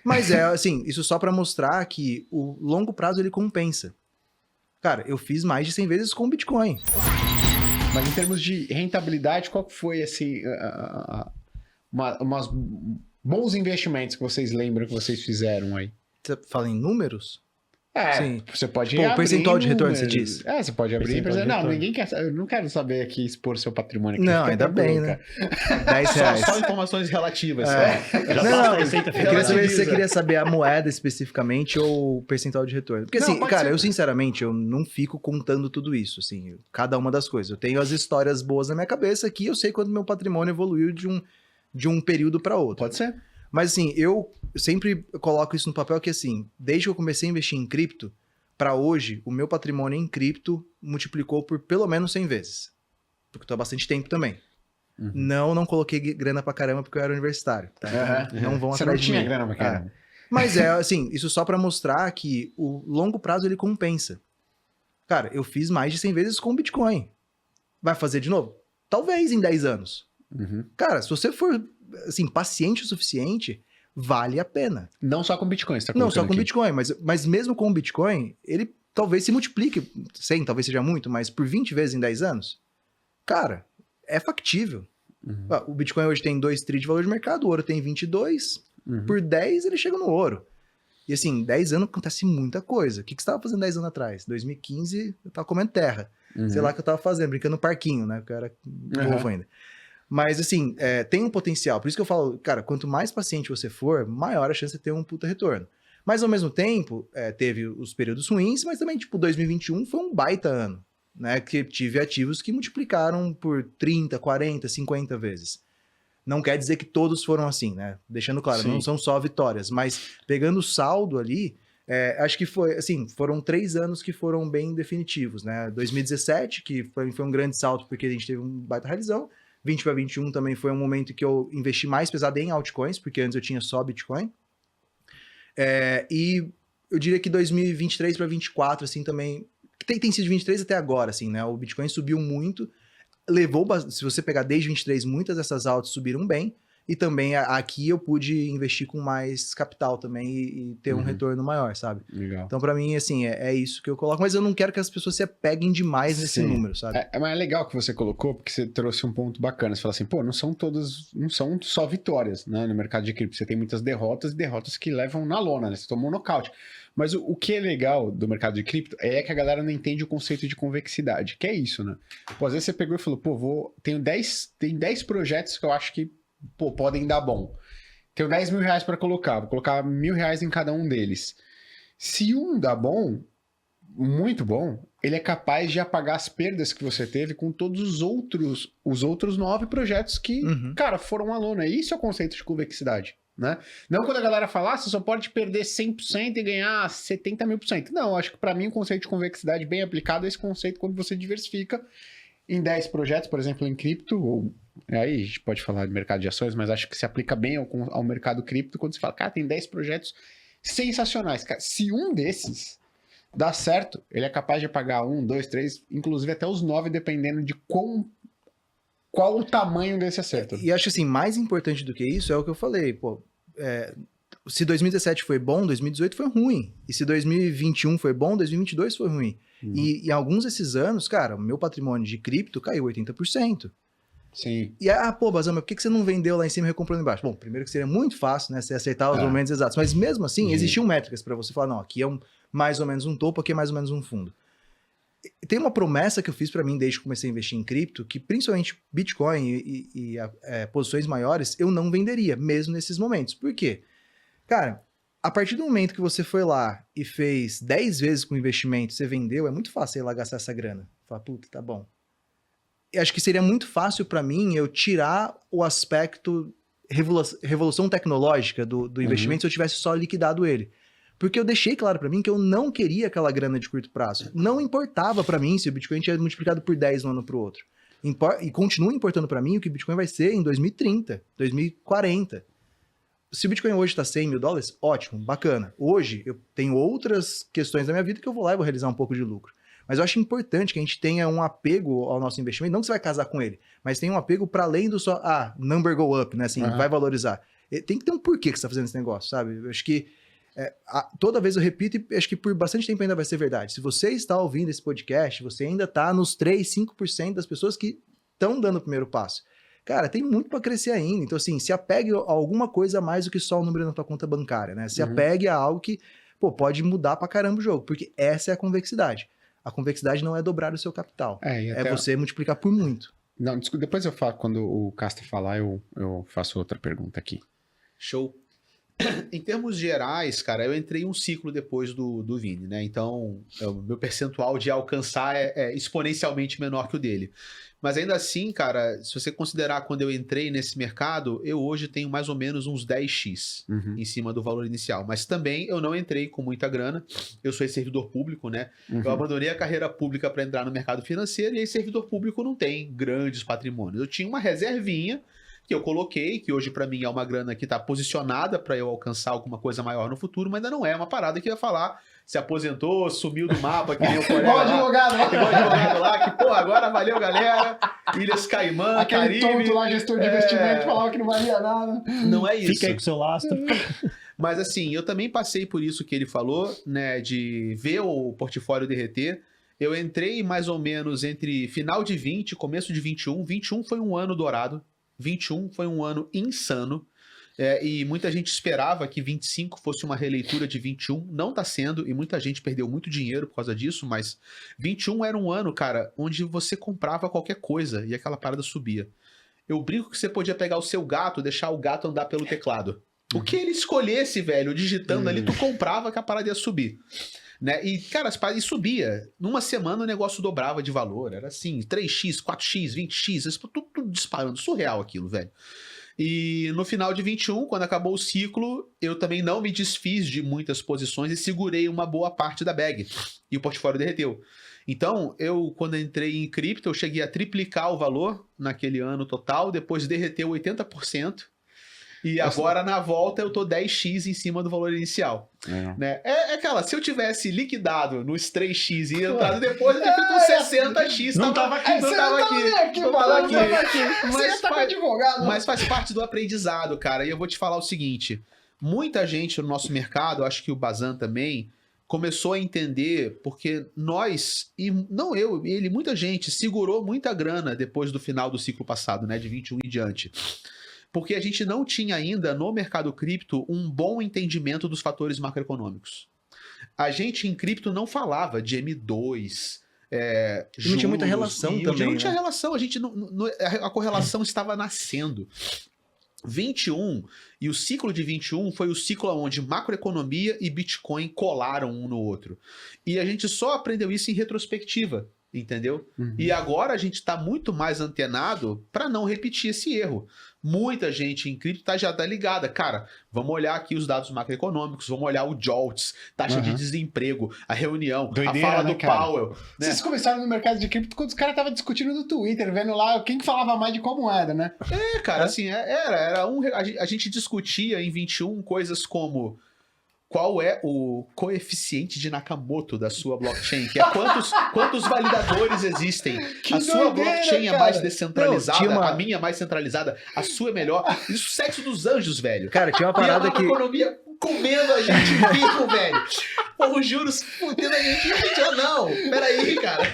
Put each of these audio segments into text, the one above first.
Mas assim, isso só para mostrar que o longo prazo ele compensa. Cara, eu fiz mais de 100 vezes com Bitcoin. Mas em termos de rentabilidade, qual foi, assim, umas bons investimentos que vocês lembram que vocês fizeram aí? Você fala em números? Sim. Você pode abrir. O percentual de retorno, você diz? Você pode abrir. Não, ninguém quer. Eu não quero saber aqui expor seu patrimônio aqui. Não, ainda bem, né? R$10. Só informações relativas. Não, eu queria saber se você queria saber a moeda especificamente ou o percentual de retorno. Porque assim, cara, eu sinceramente, eu não fico contando tudo isso, assim, cada uma das coisas. Eu tenho as histórias boas na minha cabeça que eu sei quando meu patrimônio evoluiu de um período para outro. Pode ser. Mas assim, eu sempre coloco isso no papel que assim, desde que eu comecei a investir em cripto, para hoje, o meu patrimônio em cripto multiplicou por pelo menos 100 vezes. Porque eu tô há bastante tempo também. Uhum. Não coloquei grana pra caramba porque eu era universitário. Tá? Não vão atrás de mim. Você não tinha grana pra caramba. Mas assim, isso só para mostrar que o longo prazo ele compensa. Cara, eu fiz mais de 100 vezes com Bitcoin. Vai fazer de novo? Talvez em 10 anos. Uhum. Cara, se você for assim, paciente o suficiente, vale a pena. Não só com Bitcoin, você tá Não só com aqui. Bitcoin, mas mesmo com o Bitcoin, ele talvez se multiplique, 100, talvez seja muito, mas por 20 vezes em 10 anos, cara, é factível. Uhum. O Bitcoin hoje tem 2 tri de valor de mercado, o ouro tem 22, por 10 ele chega no ouro. E assim, 10 anos acontece muita coisa. O que você estava fazendo 10 anos atrás? 2015, eu tava comendo terra. Sei lá o que eu tava fazendo, brincando no parquinho, né? Porque eu era novo ainda. Mas, assim, tem um potencial. Por isso que eu falo, cara, quanto mais paciente você for, maior a chance de ter um puta retorno. Mas, ao mesmo tempo, teve os períodos ruins, mas também, tipo, 2021 foi um baita ano, né? Que tive ativos que multiplicaram por 30, 40, 50 vezes. Não quer dizer que todos foram assim, né? Deixando claro, não são só vitórias. Mas, pegando o saldo ali, acho que foi, assim, foram 3 anos que foram bem definitivos, né? 2017, que foi um grande salto porque a gente teve um baita realizão. 20 para 21 também foi um momento que eu investi mais pesado em altcoins, porque antes eu tinha só Bitcoin. E eu diria que 2023 para 24, assim, também... Tem sido 23 até agora, assim, né? O Bitcoin subiu muito, se você pegar desde 23, muitas dessas altas subiram bem, e também aqui eu pude investir com mais capital também e ter um retorno maior, sabe? Legal. Então, pra mim, assim, é isso que eu coloco. Mas eu não quero que as pessoas se apeguem demais nesse número, sabe? Mas é legal que você colocou, porque você trouxe um ponto bacana. Você fala assim, não são só vitórias, né? No mercado de cripto. Você tem muitas derrotas e derrotas que levam na lona, né? Você tomou um nocaute. Mas o que é legal do mercado de cripto é que a galera não entende o conceito de convexidade, que é isso, né? Às vezes você pegou e falou, tenho 10 projetos que eu acho que podem dar bom. Tenho 10 mil reais para colocar, vou colocar R$1.000 em cada um deles. Se um dá bom, muito bom, ele é capaz de apagar as perdas que você teve com todos os outros 9 projetos que, cara, foram à lona. Isso é o conceito de convexidade, né? Não quando a galera fala, você só pode perder 100% e ganhar 70 mil por cento. Não, acho que para mim o conceito de convexidade bem aplicado é esse conceito quando você diversifica em 10 projetos, por exemplo, em cripto, ou aí a gente pode falar de mercado de ações, mas acho que se aplica bem ao mercado cripto quando você fala, cara, tem 10 projetos sensacionais. Cara, se um desses dá certo, ele é capaz de pagar 1, 2, 3, inclusive até os 9, dependendo de qual o tamanho desse acerto. E acho assim, mais importante do que isso é o que eu falei, se 2017 foi bom, 2018 foi ruim. E se 2021 foi bom, 2022 foi ruim. E em alguns desses anos, cara, o meu patrimônio de cripto caiu 80%. Sim. E, Basama, por que você não vendeu lá em cima e recomprou lá embaixo? Bom, primeiro que seria muito fácil, né, você aceitar os momentos exatos. Mas mesmo assim, existiam métricas para você falar, não, aqui é mais ou menos um topo, aqui é mais ou menos um fundo. Tem uma promessa que eu fiz para mim desde que comecei a investir em cripto, que principalmente Bitcoin e posições maiores, eu não venderia, mesmo nesses momentos. Por quê? Cara, a partir do momento que você foi lá e fez 10 vezes com o investimento, você vendeu, é muito fácil ir lá gastar essa grana. Fala, puta, tá bom. Eu acho que seria muito fácil para mim eu tirar o aspecto revolução tecnológica do investimento se eu tivesse só liquidado ele. Porque eu deixei claro para mim que eu não queria aquela grana de curto prazo. Não importava para mim se o Bitcoin tinha multiplicado por 10 de um ano para o outro. E continua importando para mim o que o Bitcoin vai ser em 2030, 2040. Se o Bitcoin hoje está $100 mil, ótimo, bacana. Hoje eu tenho outras questões da minha vida que eu vou lá e vou realizar um pouco de lucro. Mas eu acho importante que a gente tenha um apego ao nosso investimento, não que você vai casar com ele, mas tenha um apego para além do só, number go up, né? Assim, vai valorizar. Tem que ter um porquê que você tá fazendo esse negócio, sabe? Eu acho que toda vez eu repito e acho que por bastante tempo ainda vai ser verdade. Se você está ouvindo esse podcast, você ainda tá nos 3, 5% das pessoas que estão dando o primeiro passo. Cara, tem muito para crescer ainda. Então, assim, se apegue a alguma coisa a mais do que só o número na tua conta bancária, né? Se apegue a algo que, pode mudar pra caramba o jogo, porque essa é a convexidade. A convexidade não é dobrar o seu capital. É você multiplicar por muito. Não, desculpa, depois eu falo, quando o Casta falar, eu faço outra pergunta aqui. Show. Em termos gerais, cara, eu entrei um ciclo depois do Vini, né? Então, o meu percentual de alcançar é exponencialmente menor que o dele. Mas ainda assim, cara, se você considerar quando eu entrei nesse mercado, eu hoje tenho mais ou menos uns 10x em cima do valor inicial. Mas também eu não entrei com muita grana. Eu sou servidor público, né? Eu abandonei a carreira pública para entrar no mercado financeiro e aí servidor público não tem grandes patrimônios. Eu tinha uma reservinha que eu coloquei, que hoje para mim é uma grana que está posicionada para eu alcançar alguma coisa maior no futuro, mas ainda não é uma parada que eu ia falar, se aposentou, sumiu do mapa, que nem o colega igual advogado lá. Igual advogado lá, que, pô, agora valeu, galera, Ilhas Caimã, aquele Caribe. tonto lá, gestor de investimento, falava que não valia nada. Não é isso. Fica aí com o seu lastro. Mas assim, eu também passei por isso que ele falou, né, de ver o portfólio derreter. Eu entrei mais ou menos entre final de 20, começo de 21. 21 foi um ano dourado. 21 foi um ano insano. E muita gente esperava que 25 fosse uma releitura de 21. Não tá sendo, e muita gente perdeu muito dinheiro por causa disso, mas 21 era um ano, cara, onde você comprava qualquer coisa e aquela parada subia. Eu brinco que você podia pegar o seu gato, deixar o gato andar pelo teclado. O que ele escolhesse, velho, digitando ali, tu comprava que a parada ia subir. Né? E, cara, e subia. Numa semana o negócio dobrava de valor. Era assim, 3x, 4x, 20x, tudo disparando. Surreal aquilo, velho. E no final de 21, quando acabou o ciclo, eu também não me desfiz de muitas posições e segurei uma boa parte da bag. E o portfólio derreteu. Então, quando entrei em cripto, eu cheguei a triplicar o valor naquele ano total, depois derreteu 80%. E agora, na volta, eu tô 10x em cima do valor inicial. Né? Aquela, se eu tivesse liquidado nos 3x e entrado depois, eu teria feito uns 60x. Não tava aqui. Não tava aqui. Você tá com advogado. Mas faz parte do aprendizado, cara. E eu vou te falar o seguinte. Muita gente no nosso mercado, acho que o Bazan também, começou a entender, porque nós, e não eu, ele, muita gente segurou muita grana depois do final do ciclo passado, né? De 21 em diante. Porque a gente não tinha ainda no mercado cripto um bom entendimento dos fatores macroeconômicos. A gente em cripto não falava de M2, juros, não tinha muita relação também. Não tinha relação, a correlação estava nascendo. 21, e o ciclo de 21 foi o ciclo onde macroeconomia e Bitcoin colaram um no outro. E a gente só aprendeu isso em retrospectiva. Entendeu? E agora a gente está muito mais antenado para não repetir esse erro. Muita gente em cripto já tá ligada. Cara, vamos olhar aqui os dados macroeconômicos, vamos olhar o JOLTS, taxa de desemprego, a reunião, doideira, a fala do cara? Powell. Né? Vocês começaram no mercado de cripto quando os caras estavam discutindo no Twitter, vendo lá quem que falava mais de qual moeda, né? Cara, assim, a gente discutia em 21 coisas como... Qual é o coeficiente de Nakamoto da sua blockchain? Que é quantos validadores existem? Que a sua doideira, blockchain cara. é mais descentralizada, Não, a minha é mais centralizada, a sua é melhor. Isso é sexo dos anjos, velho. Cara, tinha uma parada que... E a economia comendo a gente vivo, velho. Porra, os juros fudendo a gente. Não, peraí, cara.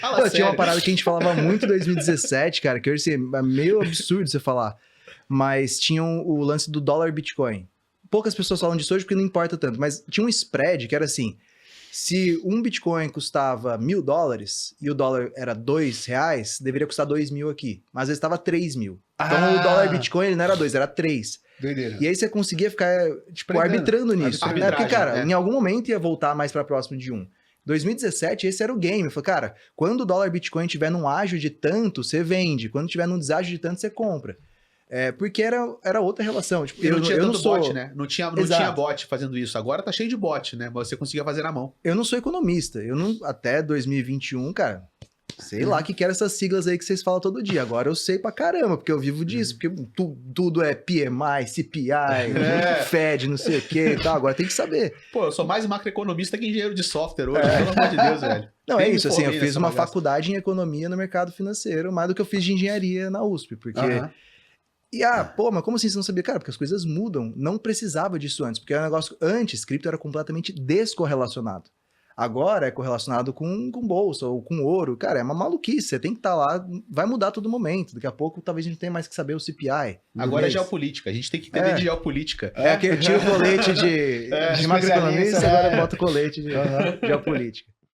Fala sério. Tinha uma parada que a gente falava muito em 2017, cara, que hoje é meio absurdo você falar. Mas tinha o lance do dólar Bitcoin. Poucas pessoas falam disso hoje porque não importa tanto, mas tinha um spread que era assim, se um Bitcoin custava $1.000 e o dólar era R$2, deveria custar 2.000 aqui, mas às vezes estava 3.000. Então o dólar Bitcoin ele não era 2, era 3. Doideira. E aí você conseguia ficar arbitrando nisso. Né? Porque, cara, em algum momento ia voltar mais para próximo de 1. 2017, esse era o game. Eu falei, cara, quando o dólar Bitcoin tiver num ágio de tanto, você vende. Quando tiver num deságio de tanto, você compra. Porque era outra relação. Tipo, não tinha tanto sou... bot, né? Não tinha bot fazendo isso. Agora tá cheio de bot, né? Mas você conseguia fazer na mão. Eu não sou economista. Até 2021, cara, sei lá o que eram essas siglas aí que vocês falam todo dia. Agora eu sei pra caramba, porque eu vivo disso. Porque tudo é PMI, CPI, Fed, não sei o que e tal. Agora tem que saber. Pô, eu sou mais macroeconomista que engenheiro de software hoje, pelo amor de Deus, velho. Não, é isso, assim, eu fiz uma faculdade em economia no mercado financeiro, mais do que eu fiz de engenharia na USP, porque... E, pô, mas como assim você não sabia? Cara, porque as coisas mudam. Não precisava disso antes, porque o negócio antes, cripto era completamente descorrelacionado. Agora é correlacionado com bolsa ou com ouro. Cara, é uma maluquice. Você tem que estar lá, vai mudar a todo momento. Daqui a pouco talvez a gente tenha mais que saber o CPI. Agora é geopolítica. A gente tem que entender de geopolítica. Aquele tira o colete de macroeconomista, agora bota o colete de geopolítica.